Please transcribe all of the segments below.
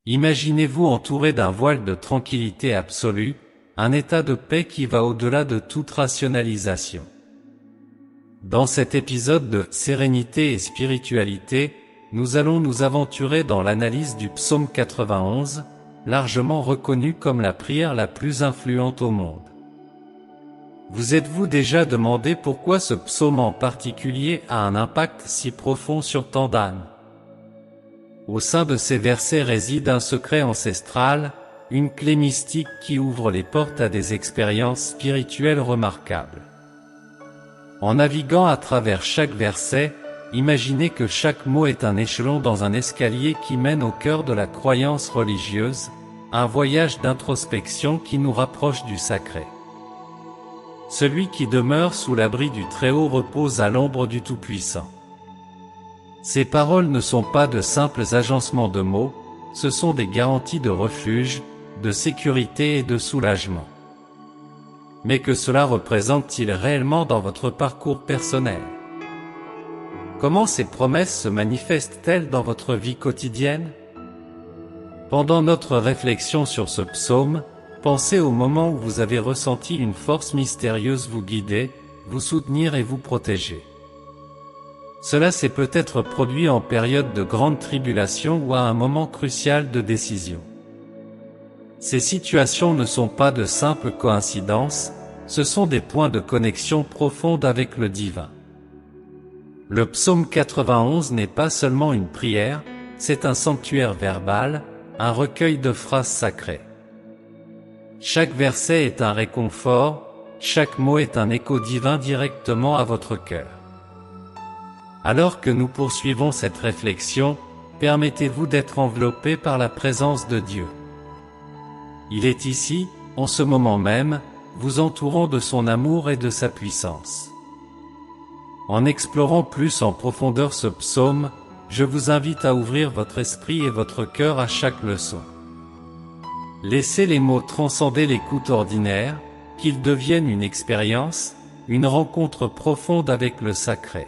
Imaginez-vous entouré d'un voile de tranquillité absolue, un état de paix qui va au-delà de toute rationalisation. Dans cet épisode de Sérénité et spiritualité, nous allons nous aventurer dans l'analyse du psaume 91, largement reconnu comme la prière la plus influente au monde. Vous êtes-vous déjà demandé pourquoi ce psaume en particulier a un impact si profond sur tant d'âmes? Au sein de ces versets réside un secret ancestral, une clé mystique qui ouvre les portes à des expériences spirituelles remarquables. En naviguant à travers chaque verset, imaginez que chaque mot est un échelon dans un escalier qui mène au cœur de la croyance religieuse, un voyage d'introspection qui nous rapproche du sacré. Celui qui demeure sous l'abri du Très-Haut repose à l'ombre du Tout-Puissant. Ces paroles ne sont pas de simples agencements de mots, ce sont des garanties de refuge, de sécurité et de soulagement. Mais que cela représente-t-il réellement dans votre parcours personnel? Comment ces promesses se manifestent-elles dans votre vie quotidienne? Pendant notre réflexion sur ce psaume, pensez au moment où vous avez ressenti une force mystérieuse vous guider, vous soutenir et vous protéger. Cela s'est peut-être produit en période de grande tribulation ou à un moment crucial de décision. Ces situations ne sont pas de simples coïncidences, ce sont des points de connexion profonde avec le divin. Le psaume 91 n'est pas seulement une prière, c'est un sanctuaire verbal, un recueil de phrases sacrées. Chaque verset est un réconfort, chaque mot est un écho divin directement à votre cœur. Alors que nous poursuivons cette réflexion, permettez-vous d'être enveloppé par la présence de Dieu. Il est ici, en ce moment même, vous entourant de son amour et de sa puissance. En explorant plus en profondeur ce psaume, je vous invite à ouvrir votre esprit et votre cœur à chaque leçon. Laissez les mots transcender l'écoute ordinaire, qu'ils deviennent une expérience, une rencontre profonde avec le sacré.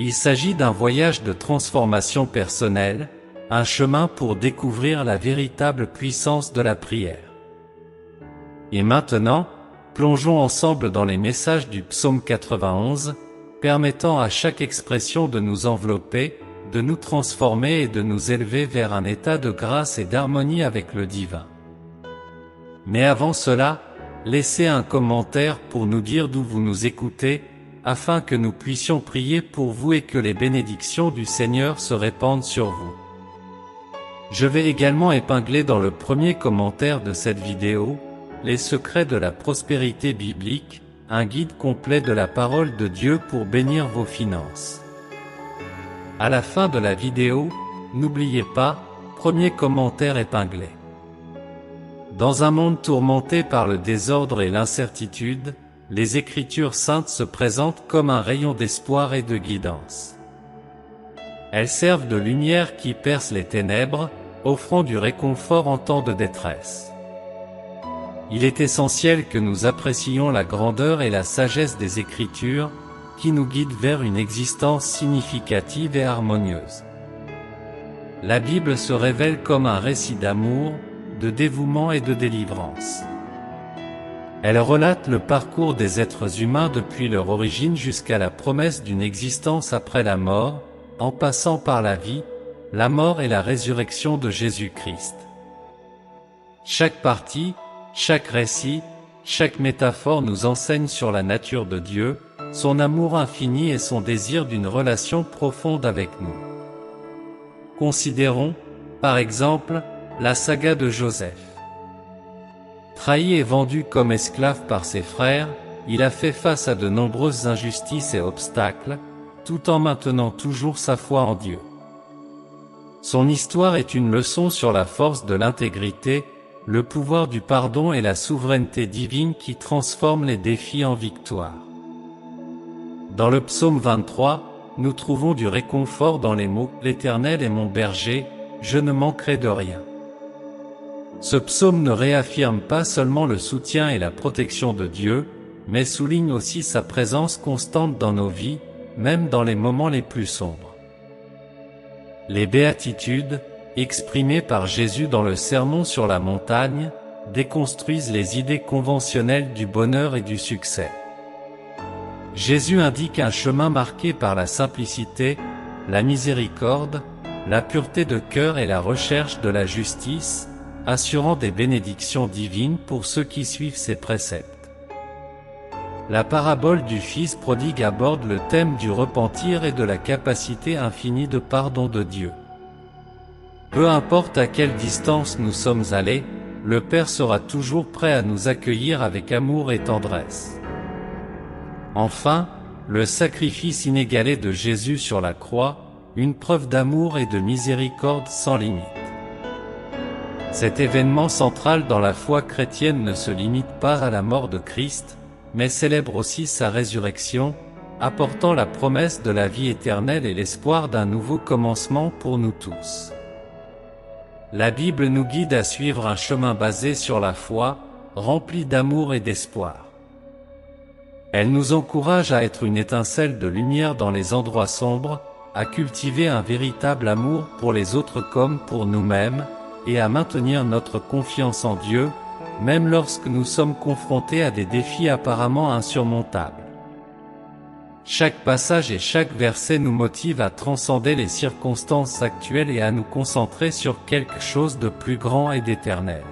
Il s'agit d'un voyage de transformation personnelle, un chemin pour découvrir la véritable puissance de la prière. Et maintenant, plongeons ensemble dans les messages du psaume 91, permettant à chaque expression de nous envelopper, de nous transformer et de nous élever vers un état de grâce et d'harmonie avec le divin. Mais avant cela, laissez un commentaire pour nous dire d'où vous nous écoutez, afin que nous puissions prier pour vous et que les bénédictions du Seigneur se répandent sur vous. Je vais également épingler dans le premier commentaire de cette vidéo, les secrets de la prospérité biblique, un guide complet de la parole de Dieu pour bénir vos finances. À la fin de la vidéo, n'oubliez pas, premier commentaire épinglé. Dans un monde tourmenté par le désordre et l'incertitude, les Écritures saintes se présentent comme un rayon d'espoir et de guidance. Elles servent de lumière qui perce les ténèbres, offrant du réconfort en temps de détresse. Il est essentiel que nous apprécions la grandeur et la sagesse des Écritures, qui nous guident vers une existence significative et harmonieuse. La Bible se révèle comme un récit d'amour, de dévouement et de délivrance. Elle relate le parcours des êtres humains depuis leur origine jusqu'à la promesse d'une existence après la mort, en passant par la vie, la mort et la résurrection de Jésus-Christ. Chaque partie, chaque récit, chaque métaphore nous enseigne sur la nature de Dieu, son amour infini et son désir d'une relation profonde avec nous. Considérons, par exemple, la saga de Joseph. Trahi et vendu comme esclave par ses frères, il a fait face à de nombreuses injustices et obstacles, tout en maintenant toujours sa foi en Dieu. Son histoire est une leçon sur la force de l'intégrité, le pouvoir du pardon et la souveraineté divine qui transforment les défis en victoire. Dans le psaume 23, nous trouvons du réconfort dans les mots « L'Éternel est mon berger, je ne manquerai de rien ». Ce psaume ne réaffirme pas seulement le soutien et la protection de Dieu, mais souligne aussi sa présence constante dans nos vies, même dans les moments les plus sombres. Les béatitudes, exprimés par Jésus dans le Sermon sur la montagne, déconstruisent les idées conventionnelles du bonheur et du succès. Jésus indique un chemin marqué par la simplicité, la miséricorde, la pureté de cœur et la recherche de la justice, assurant des bénédictions divines pour ceux qui suivent ses préceptes. La parabole du Fils prodigue aborde le thème du repentir et de la capacité infinie de pardon de Dieu. Peu importe à quelle distance nous sommes allés, le Père sera toujours prêt à nous accueillir avec amour et tendresse. Enfin, le sacrifice inégalé de Jésus sur la croix, une preuve d'amour et de miséricorde sans limite. Cet événement central dans la foi chrétienne ne se limite pas à la mort de Christ, mais célèbre aussi sa résurrection, apportant la promesse de la vie éternelle et l'espoir d'un nouveau commencement pour nous tous. La Bible nous guide à suivre un chemin basé sur la foi, rempli d'amour et d'espoir. Elle nous encourage à être une étincelle de lumière dans les endroits sombres, à cultiver un véritable amour pour les autres comme pour nous-mêmes, et à maintenir notre confiance en Dieu, même lorsque nous sommes confrontés à des défis apparemment insurmontables. Chaque passage et chaque verset nous motive à transcender les circonstances actuelles et à nous concentrer sur quelque chose de plus grand et d'éternel.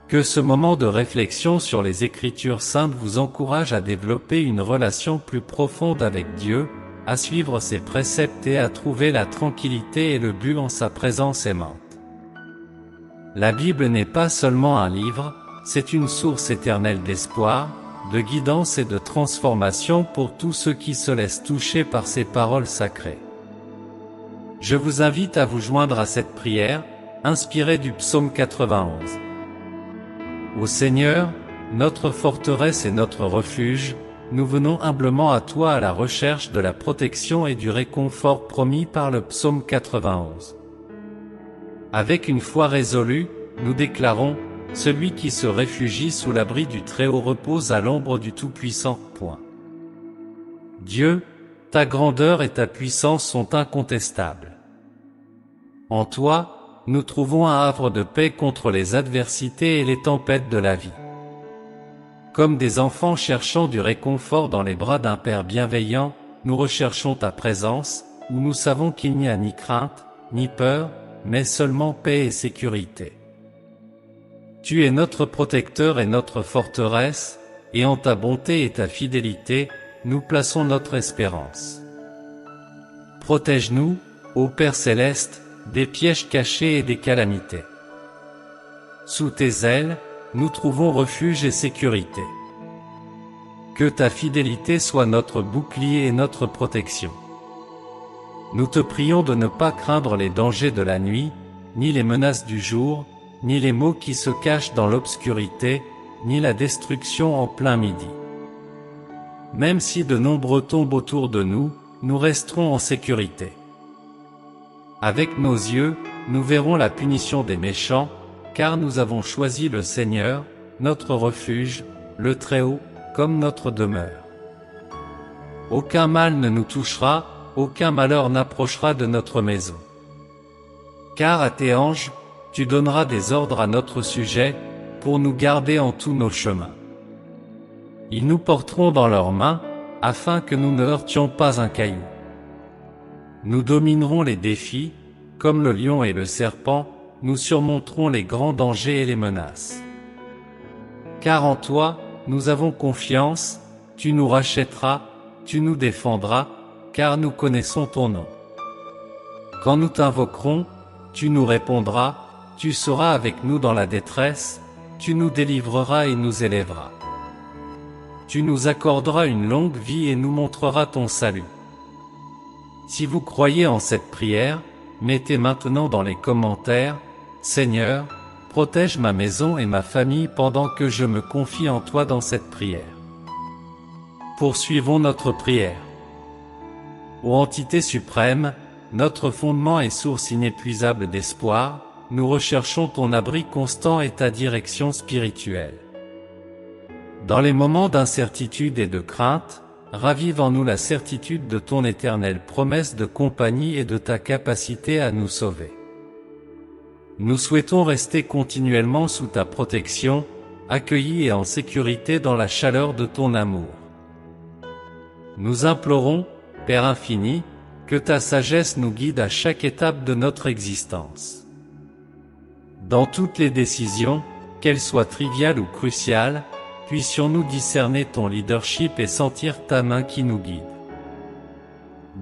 Que ce moment de réflexion sur les Écritures saintes vous encourage à développer une relation plus profonde avec Dieu, à suivre ses préceptes et à trouver la tranquillité et le but en sa présence aimante. La Bible n'est pas seulement un livre, c'est une source éternelle d'espoir, de guidance et de transformation pour tous ceux qui se laissent toucher par ces paroles sacrées. Je vous invite à vous joindre à cette prière, inspirée du psaume 91. Ô Seigneur, notre forteresse et notre refuge, nous venons humblement à toi à la recherche de la protection et du réconfort promis par le psaume 91. Avec une foi résolue, nous déclarons: celui qui se réfugie sous l'abri du Très-Haut repose à l'ombre du Tout-Puissant. Dieu, ta grandeur et ta puissance sont incontestables. En toi, nous trouvons un havre de paix contre les adversités et les tempêtes de la vie. Comme des enfants cherchant du réconfort dans les bras d'un Père bienveillant, nous recherchons ta présence, où nous savons qu'il n'y a ni crainte, ni peur, mais seulement paix et sécurité. Tu es notre protecteur et notre forteresse, et en ta bonté et ta fidélité, nous plaçons notre espérance. Protège-nous, ô Père céleste, des pièges cachés et des calamités. Sous tes ailes, nous trouvons refuge et sécurité. Que ta fidélité soit notre bouclier et notre protection. Nous te prions de ne pas craindre les dangers de la nuit, ni les menaces du jour, ni les maux qui se cachent dans l'obscurité, ni la destruction en plein midi. Même si de nombreux tombent autour de nous, nous resterons en sécurité. Avec nos yeux, nous verrons la punition des méchants, car nous avons choisi le Seigneur, notre refuge, le Très-Haut, comme notre demeure. Aucun mal ne nous touchera, aucun malheur n'approchera de notre maison. Car à tes anges, tu donneras des ordres à notre sujet, pour nous garder en tous nos chemins. Ils nous porteront dans leurs mains, afin que nous ne heurtions pas un caillou. Nous dominerons les défis, comme le lion et le serpent, nous surmonterons les grands dangers et les menaces. Car en toi, nous avons confiance, tu nous rachèteras, tu nous défendras, car nous connaissons ton nom. Quand nous t'invoquerons, tu nous répondras, tu seras avec nous dans la détresse, tu nous délivreras et nous élèveras. Tu nous accorderas une longue vie et nous montreras ton salut. Si vous croyez en cette prière, mettez maintenant dans les commentaires: Seigneur, protège ma maison et ma famille pendant que je me confie en toi dans cette prière. Poursuivons notre prière. Ô entité suprême, notre fondement et source inépuisable d'espoir, nous recherchons ton abri constant et ta direction spirituelle. Dans les moments d'incertitude et de crainte, ravive en nous la certitude de ton éternelle promesse de compagnie et de ta capacité à nous sauver. Nous souhaitons rester continuellement sous ta protection, accueillis et en sécurité dans la chaleur de ton amour. Nous implorons, Père infini, que ta sagesse nous guide à chaque étape de notre existence. Dans toutes les décisions, qu'elles soient triviales ou cruciales, puissions-nous discerner ton leadership et sentir ta main qui nous guide.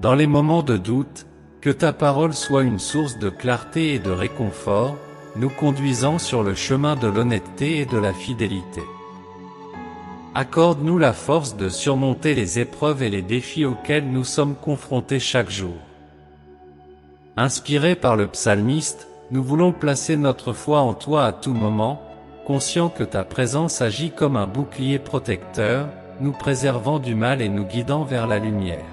Dans les moments de doute, que ta parole soit une source de clarté et de réconfort, nous conduisant sur le chemin de l'honnêteté et de la fidélité. Accorde-nous la force de surmonter les épreuves et les défis auxquels nous sommes confrontés chaque jour. Inspirés par le psalmiste, nous voulons placer notre foi en toi à tout moment, conscients que ta présence agit comme un bouclier protecteur, nous préservant du mal et nous guidant vers la lumière.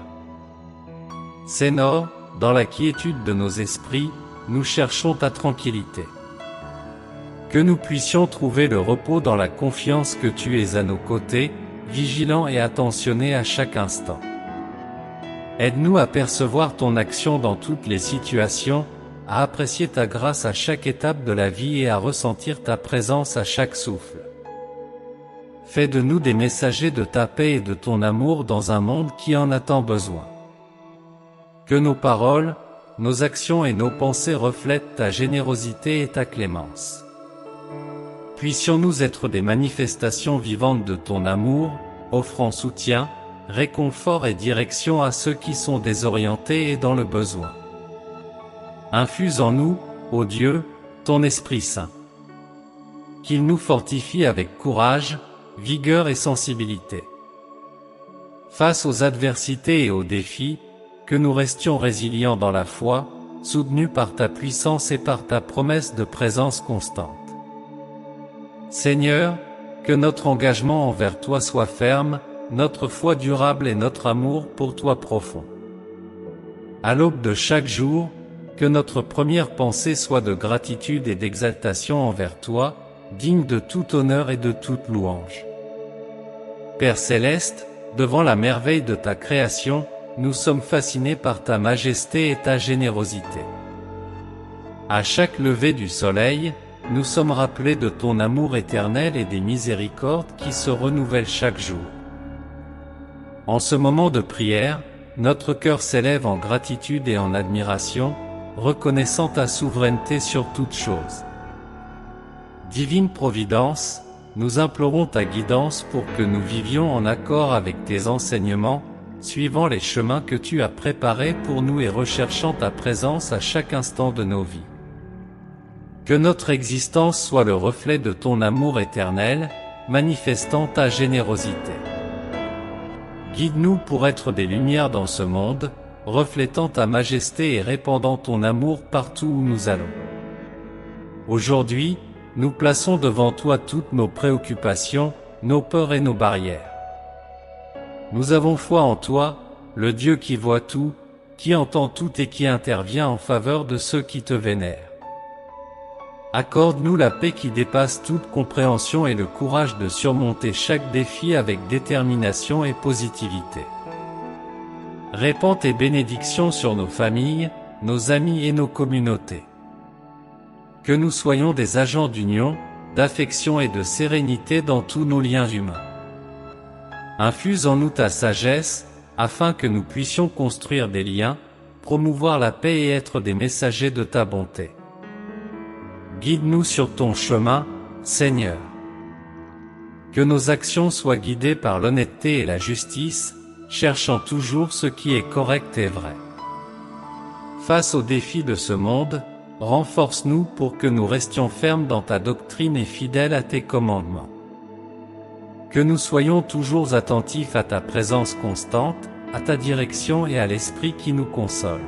Seigneur, dans la quiétude de nos esprits, nous cherchons ta tranquillité. Que nous puissions trouver le repos dans la confiance que tu es à nos côtés, vigilant et attentionné à chaque instant. Aide-nous à percevoir ton action dans toutes les situations, à apprécier ta grâce à chaque étape de la vie et à ressentir ta présence à chaque souffle. Fais de nous des messagers de ta paix et de ton amour dans un monde qui en a tant besoin. Que nos paroles, nos actions et nos pensées reflètent ta générosité et ta clémence. Puissions-nous être des manifestations vivantes de ton amour, offrant soutien, réconfort et direction à ceux qui sont désorientés et dans le besoin. Infuse en nous, ô Dieu, ton Esprit Saint. Qu'il nous fortifie avec courage, vigueur et sensibilité. Face aux adversités et aux défis, que nous restions résilients dans la foi, soutenus par ta puissance et par ta promesse de présence constante. Seigneur, que notre engagement envers toi soit ferme, notre foi durable et notre amour pour toi profond. À l'aube de chaque jour, que notre première pensée soit de gratitude et d'exaltation envers toi, digne de tout honneur et de toute louange. Père céleste, devant la merveille de ta création, nous sommes fascinés par ta majesté et ta générosité. À chaque lever du soleil, nous sommes rappelés de ton amour éternel et des miséricordes qui se renouvellent chaque jour. En ce moment de prière, notre cœur s'élève en gratitude et en admiration, reconnaissant ta souveraineté sur toutes choses. Divine Providence, nous implorons ta guidance pour que nous vivions en accord avec tes enseignements, suivant les chemins que tu as préparés pour nous et recherchant ta présence à chaque instant de nos vies. Que notre existence soit le reflet de ton amour éternel, manifestant ta générosité. Guide-nous pour être des lumières dans ce monde, reflétant ta majesté et répandant ton amour partout où nous allons. Aujourd'hui, nous plaçons devant toi toutes nos préoccupations, nos peurs et nos barrières. Nous avons foi en toi, le Dieu qui voit tout, qui entend tout et qui intervient en faveur de ceux qui te vénèrent. Accorde-nous la paix qui dépasse toute compréhension et le courage de surmonter chaque défi avec détermination et positivité. Répands tes bénédictions sur nos familles, nos amis et nos communautés. Que nous soyons des agents d'union, d'affection et de sérénité dans tous nos liens humains. Infuse en nous ta sagesse, afin que nous puissions construire des liens, promouvoir la paix et être des messagers de ta bonté. Guide-nous sur ton chemin, Seigneur. Que nos actions soient guidées par l'honnêteté et la justice, cherchant toujours ce qui est correct et vrai. Face aux défis de ce monde, renforce-nous pour que nous restions fermes dans ta doctrine et fidèles à tes commandements. Que nous soyons toujours attentifs à ta présence constante, à ta direction et à l'Esprit qui nous console.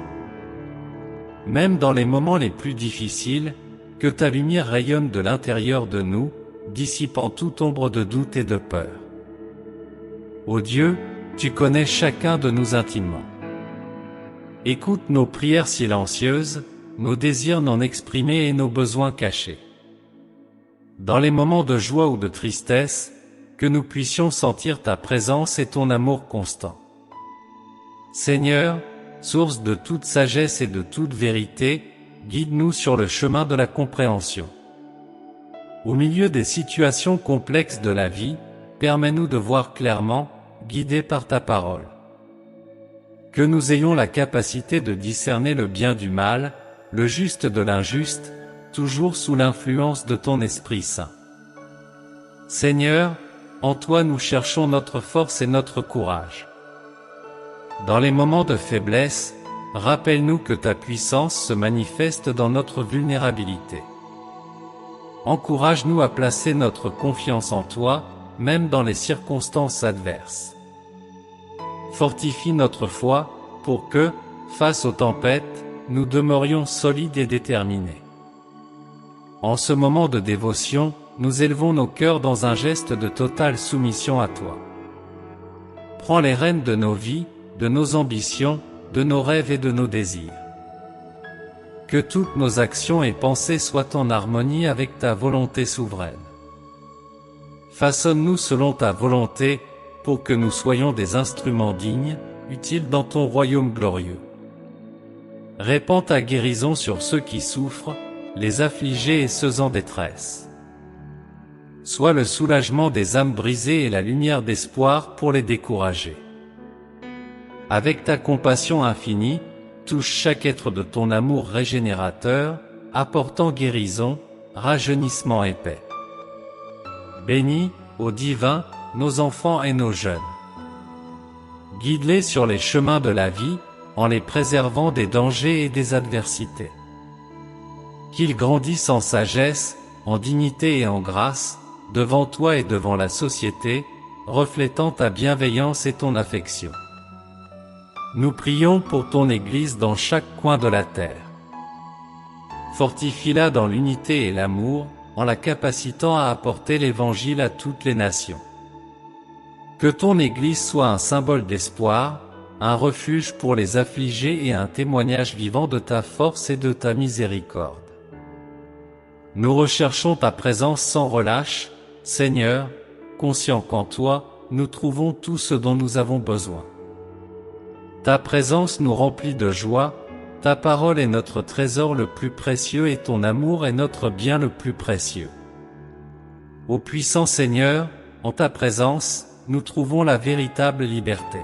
Même dans les moments les plus difficiles, que ta lumière rayonne de l'intérieur de nous, dissipant toute ombre de doute et de peur. Ô Dieu, tu connais chacun de nous intimement. Écoute nos prières silencieuses, nos désirs non exprimés et nos besoins cachés. Dans les moments de joie ou de tristesse, que nous puissions sentir ta présence et ton amour constant. Seigneur, source de toute sagesse et de toute vérité, guide-nous sur le chemin de la compréhension. Au milieu des situations complexes de la vie, permets-nous de voir clairement, guidés par ta parole. Que nous ayons la capacité de discerner le bien du mal, le juste de l'injuste, toujours sous l'influence de ton Esprit Saint. Seigneur, en toi nous cherchons notre force et notre courage. Dans les moments de faiblesse, rappelle-nous que ta puissance se manifeste dans notre vulnérabilité. Encourage-nous à placer notre confiance en toi, même dans les circonstances adverses. Fortifie notre foi, pour que, face aux tempêtes, nous demeurions solides et déterminés. En ce moment de dévotion, nous élevons nos cœurs dans un geste de totale soumission à toi. Prends les rênes de nos vies, de nos ambitions, de nos rêves et de nos désirs. Que toutes nos actions et pensées soient en harmonie avec ta volonté souveraine. Façonne-nous selon ta volonté, pour que nous soyons des instruments dignes, utiles dans ton royaume glorieux. Répands ta guérison sur ceux qui souffrent, les affligés et ceux en détresse. Sois le soulagement des âmes brisées et la lumière d'espoir pour les décourager. Avec ta compassion infinie, touche chaque être de ton amour régénérateur, apportant guérison, rajeunissement et paix. Bénis, ô divin, nos enfants et nos jeunes. Guide-les sur les chemins de la vie, en les préservant des dangers et des adversités. Qu'ils grandissent en sagesse, en dignité et en grâce, devant toi et devant la société, reflétant ta bienveillance et ton affection. Nous prions pour ton Église dans chaque coin de la terre. Fortifie-la dans l'unité et l'amour, en la capacitant à apporter l'Évangile à toutes les nations. Que ton Église soit un symbole d'espoir, un refuge pour les affligés et un témoignage vivant de ta force et de ta miséricorde. Nous recherchons ta présence sans relâche, Seigneur, conscients qu'en toi, nous trouvons tout ce dont nous avons besoin. Ta présence nous remplit de joie, ta parole est notre trésor le plus précieux et ton amour est notre bien le plus précieux. Ô puissant Seigneur, en ta présence, nous trouvons la véritable liberté.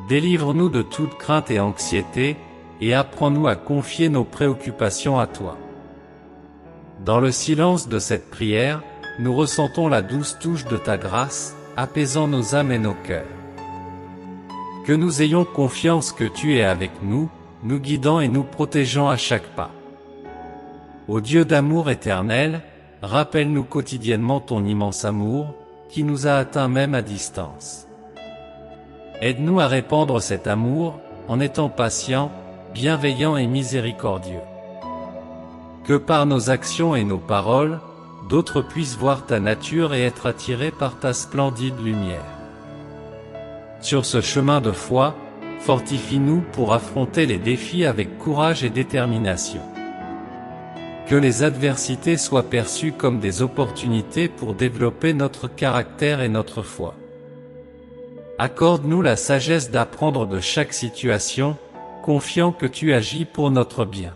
Délivre-nous de toute crainte et anxiété, et apprends-nous à confier nos préoccupations à toi. Dans le silence de cette prière, nous ressentons la douce touche de ta grâce, apaisant nos âmes et nos cœurs. Que nous ayons confiance que tu es avec nous, nous guidant et nous protégeant à chaque pas. Ô Dieu d'amour éternel, rappelle-nous quotidiennement ton immense amour, qui nous a atteints même à distance. Aide-nous à répandre cet amour, en étant patients, bienveillants et miséricordieux. Que par nos actions et nos paroles, d'autres puissent voir ta nature et être attirés par ta splendide lumière. Sur ce chemin de foi, fortifie-nous pour affronter les défis avec courage et détermination. Que les adversités soient perçues comme des opportunités pour développer notre caractère et notre foi. Accorde-nous la sagesse d'apprendre de chaque situation, confiant que tu agis pour notre bien.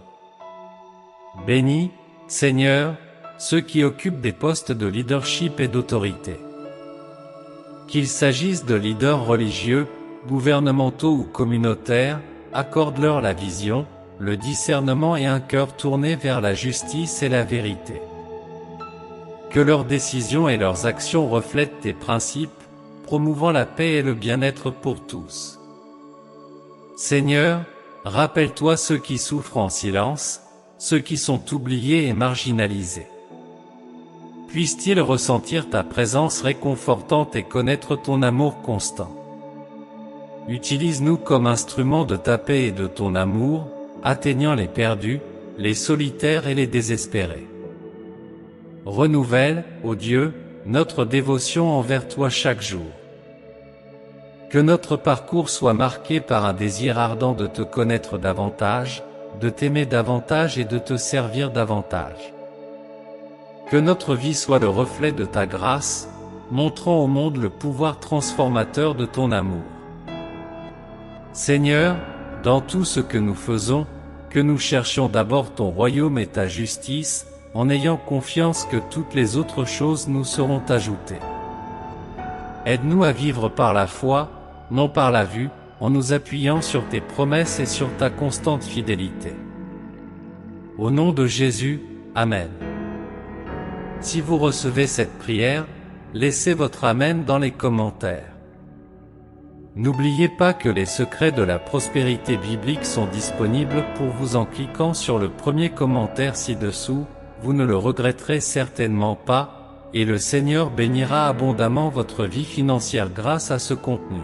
Bénis, Seigneur, ceux qui occupent des postes de leadership et d'autorité. Qu'il s'agisse de leaders religieux, gouvernementaux ou communautaires, accorde-leur la vision, le discernement et un cœur tourné vers la justice et la vérité. Que leurs décisions et leurs actions reflètent tes principes, promouvant la paix et le bien-être pour tous. Seigneur, rappelle-toi ceux qui souffrent en silence, ceux qui sont oubliés et marginalisés. Puissent-ils ressentir ta présence réconfortante et connaître ton amour constant. Utilise-nous comme instruments de ta paix et de ton amour, atteignant les perdus, les solitaires et les désespérés. Renouvelle, ô Dieu, notre dévotion envers toi chaque jour. Que notre parcours soit marqué par un désir ardent de te connaître davantage, de t'aimer davantage et de te servir davantage. Que notre vie soit le reflet de ta grâce, montrant au monde le pouvoir transformateur de ton amour. Seigneur, dans tout ce que nous faisons, que nous cherchions d'abord ton royaume et ta justice, en ayant confiance que toutes les autres choses nous seront ajoutées. Aide-nous à vivre par la foi, non par la vue, en nous appuyant sur tes promesses et sur ta constante fidélité. Au nom de Jésus, Amen. Si vous recevez cette prière, laissez votre Amen dans les commentaires. N'oubliez pas que les secrets de la prospérité biblique sont disponibles pour vous en cliquant sur le premier commentaire ci-dessous, vous ne le regretterez certainement pas, et le Seigneur bénira abondamment votre vie financière grâce à ce contenu.